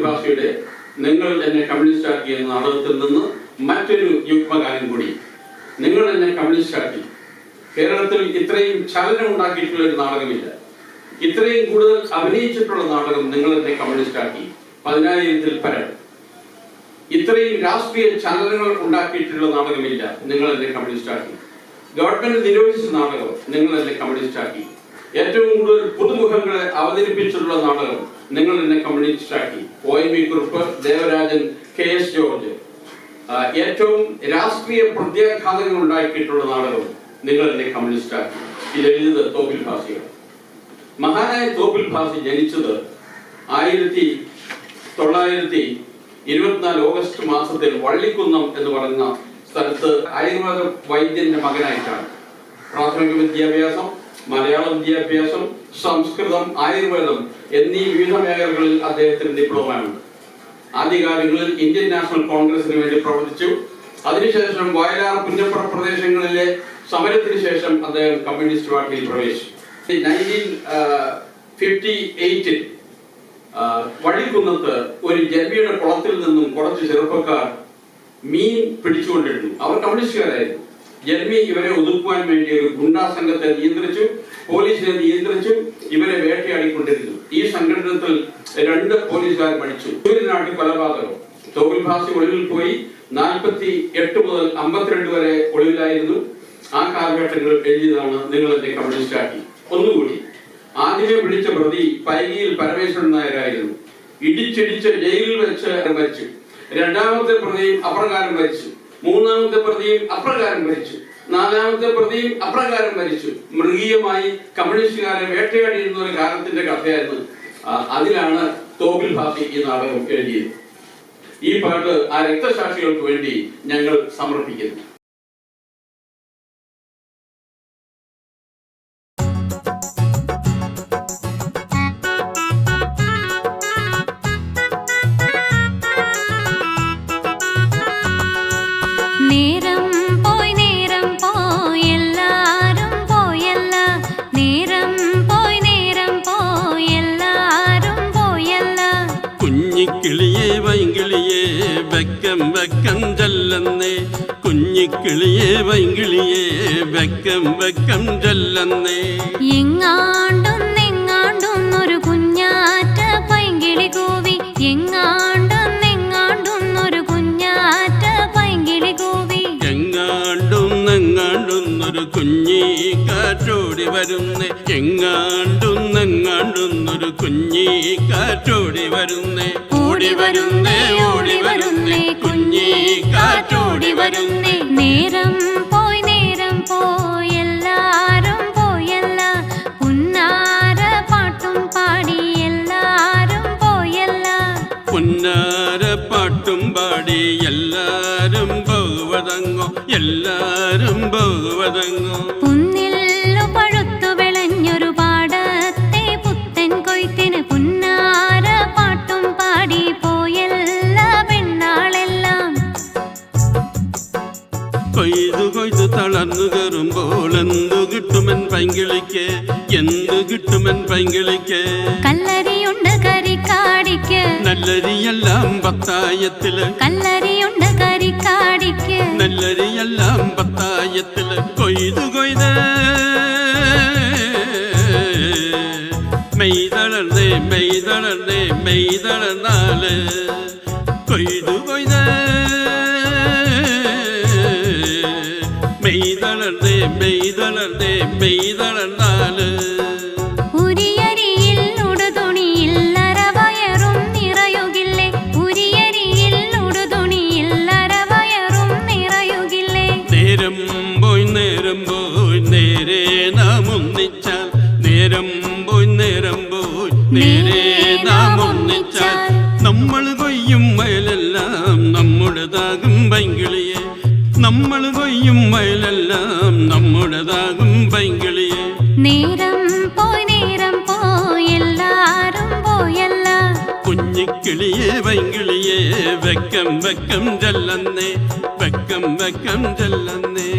ഭാഷയുടെ നിങ്ങൾ എന്നെ കമ്മ്യൂണിസ്റ്റ് ആക്കി എന്ന നാടകത്തിൽ നിന്ന് മറ്റൊരു യുഗ്മഗാനം കൂടി. നിങ്ങൾ എന്നെ കമ്മ്യൂണിസ്റ്റ് ആക്കി. കേരളത്തിൽ ഇത്രയും ചലനം ഉണ്ടാക്കിയിട്ടുള്ള ഒരു നാടകമില്ല. ഇത്രയും കൂടുതൽ അഭിനയിച്ചിട്ടുള്ള നാടകം നിങ്ങൾ എന്നെ കമ്മ്യൂണിസ്റ്റ് ആക്കി 10,000-ൽ പരം. ഇത്രയും രാഷ്ട്രീയ ചലനങ്ങൾ ഉണ്ടാക്കിയിട്ടുള്ള നാടകമില്ല. നിങ്ങൾ എന്നെ കമ്മ്യൂണിസ്റ്റ് ആക്കി. ഗവൺമെന്റ് നിരോധിച്ച നാടകം നിങ്ങൾ എന്നെ കമ്മ്യൂണിസ്റ്റ് ആക്കി. ഏറ്റവും കൂടുതൽ പുതുമുഖങ്ങളെ അവതരിപ്പിച്ചിട്ടുള്ള നാടകം നിങ്ങൾ എന്നെ കമ്മ്യൂണിസ്റ്റ് ആക്കി. OMV Kurup, Devarajan, KS George. ഏറ്റവും രാഷ്ട്രീയ പ്രത്യാഘാതങ്ങൾ ഉണ്ടാക്കിയിട്ടുള്ള നാടകം നിങ്ങൾ എന്നെ കമ്മ്യൂണിസ്റ്റ് ആക്കി. ഇതെഴുതിയത് തോപ്പിൽ ഭാസിയാണ്. മഹാനായ തോപ്പിൽ ഭാസി ജനിച്ചത് 1924 ഓഗസ്റ്റ് മാസത്തിൽ വള്ളിക്കുന്നം എന്ന് പറയുന്ന സ്ഥലത്ത് ആയുർവേദ വൈദ്യന്റെ മകനായിട്ടാണ്. പ്രാഥമിക വിദ്യാഭ്യാസം, മലയാള വിദ്യാഭ്യാസം, സംസ്കൃതം, ആയുർവേദം എന്നീ വിവിധ മേഖലകളിൽ അദ്ദേഹത്തിന് ഡിപ്ലോമയുണ്ട്. ആദ്യകാലങ്ങളിൽ ഇന്ത്യൻ നാഷണൽ കോൺഗ്രസിന് വേണ്ടി പ്രവർത്തിച്ചു. അതിനുശേഷം വയലാർ പുന്നപ്ര പ്രദേശങ്ങളിലെ സമരത്തിന് ശേഷം അദ്ദേഹം കമ്മ്യൂണിസ്റ്റ് പാർട്ടിയിൽ പ്രവേശിച്ചു. 1958 വള്ളിക്കുന്നത്ത് ഒരു ജന്മിയുടെ കുളത്തിൽ നിന്നും കുറച്ച് ചെറുപ്പക്കാർ മീൻ പിടിച്ചുകൊണ്ടിരുന്നു. അവർ കമ്മ്യൂണിസ്റ്റുകാരായിരുന്നു. ജന്മി ഇവരെ ഒതുക്കുവാൻ വേണ്ടി ഒരു ഗുണ്ടാ സംഘത്തെ നിയന്ത്രിച്ചു, പോലീസിനെ നിയന്ത്രിച്ചു, ഇവരെ വേട്ടയാടിക്കൊണ്ടിരുന്നു. ഈ സംഘടനത്തിൽ 2 പോലീസുകാർ മരിച്ചു. സൂര്യനാട്ടിൽ കൊലപാതകം. തോപ്പിൽ ഭാസി ഒളിവിൽ പോയി 48 മുതൽ 52 വരെ ഒളിവിലായിരുന്നു. ആ കാലഘട്ടങ്ങളിൽ എഴുതിയതാണ് നിങ്ങൾ എന്നെ കമ്മ്യൂണിസ്റ്റ് ആക്കി. ഒന്നുകൂടി, ആദ്യമേ പിടിച്ച പ്രതി പൈകിയിൽ പരമേശ്വരൻ നായരായിരുന്നു. ഇടിച്ചിടിച്ച് ജയിലിൽ വെച്ച് മരിച്ചു. രണ്ടാമത്തെ പ്രതിയും അപ്രകാരം മരിച്ചു. മൂന്നാമത്തെ പ്രതിയും അപ്രകാരം മരിച്ചു. നാലാമത്തെ പ്രതിയും അപ്രകാരം മരിച്ചു. മൃഗീയമായി കമ്മ്യൂണിസ്റ്റുകാരെ വേട്ടയാടിയിരുന്ന ഒരു കാലത്തിന്റെ കഥയായിരുന്നു. അതിലാണ് തോപ്പിൽ ഭാസി ഈ നാടകം എഴുതിയത്. ഈ പാട്ട് ആ രക്തസാക്ഷികൾക്ക് വേണ്ടി ഞങ്ങൾ സമർപ്പിക്കുന്നു. കുഞ്ഞിക്കിളിയേ വൈങ്കിളിയേ വെക്കം വെക്കം ചൊല്ലുന്നേ. കുഞ്ഞിക്കിളിയേ വൈങ്കിളിയേ വെക്കം വെക്കം ചൊല്ലുന്നേ. എങ്ങാണ്ടൊന്നെങ്ങാണ്ടൊന്നൊരു കുഞ്ഞാറ്റ പൈങ്കിളി കൂവി. എങ്ങാണ്ടൊന്നെങ്ങാണ്ടൊന്നൊരു കുഞ്ഞാറ്റ പൈങ്കിളി കൂവി. എങ്ങാണ്ടൊന്നെങ്ങാണ്ടൊന്നൊരു കുഞ്ഞി കാറ്റോടി വരുന്നേ. എങ്ങാണ്ടൊന്നെങ്ങാണ്ടൊന്നൊരു കുഞ്ഞി കാറ്റോടി വരുന്നേ. ഓടി വരുന്നേ, ഓടി വരുന്നേ, കുഞ്ഞി കാറ്റോടി വരുന്നേ. നേരം പോയി എല്ലാരും പോയല്ല. പുന്നാര പാട്ടും പാടി എല്ലാരും പോയല്ല. പുന്നാര പാട്ടും പാടി എല്ലാരും പോകുവതങ്ങോ, എല്ലാരും പോകുവതങ്ങോ. പുന്നില്ലു പഴുത്തു വിളഞ്ഞൊരു പാടത്തെ പുത്തൻ കൊയ്ത്തിന് പുന്നാര പാട്ടും പാടി പോയല്ല പെണ്ണാളെല്ലാം. കൊയ്തു കൊയ്തു തളർന്നു കയറുമ്പോൾ എന്തു കിട്ടുമെൻ പൈങ്കിളിക്ക്, എന്തു കിട്ടുമെൻ പൈങ്കിളിക്ക്. കല്ലരിയുണ്ട് കരിക്കാടിക്ക്, നല്ലരിയെല്ലാം പത്തായത്തില്. കല്ലരിയുണ്ട് കരിക്കാടിക്ക്, നല്ലരിയെല്ലാം പത്തായത്തില്. കൊയ്തു കൊയ്ത് മെയ്തളർന്നേ, മെയ്തളർന്നേ, മെയ്തളർന്നാല്. കൊയ്തു കൊയ്ത് മെയ്തളർന്നേ, മെയ്തളർന്നേ, മെയ്തളർന്നാല്. ഉരിയരിയിൽ ഉടുതുണിയിൽ അരവയറും നിറയുകില്ലേ. ഉരിയരിയിൽ ഉടുതുണിയിൽ അരവയറും നിറയുകില്ലേ. നേരം പോയി നേരെ നാം ഒന്നിച്ചാൽ. നേരം പോയി നേരെ നാം ഒന്നിച്ചാൽ. നമ്മൾ കൊയ്യും വയലെല്ലാം നമ്മുടേതാകും പൈങ്കിളിയെ. നമ്മൾ കൊയ്യും വയലെല്ലാം നമ്മുടേതാകും പൈങ്കിളിയെ. നേരം പോയി എല്ലാരും പോയല്ല. കുഞ്ഞിക്കിളിയെ വൈങ്കിളിയെ വെക്കം വെക്കം ചൊല്ലുന്നേ, വെക്കം വെക്കം ചൊല്ലുന്നേ.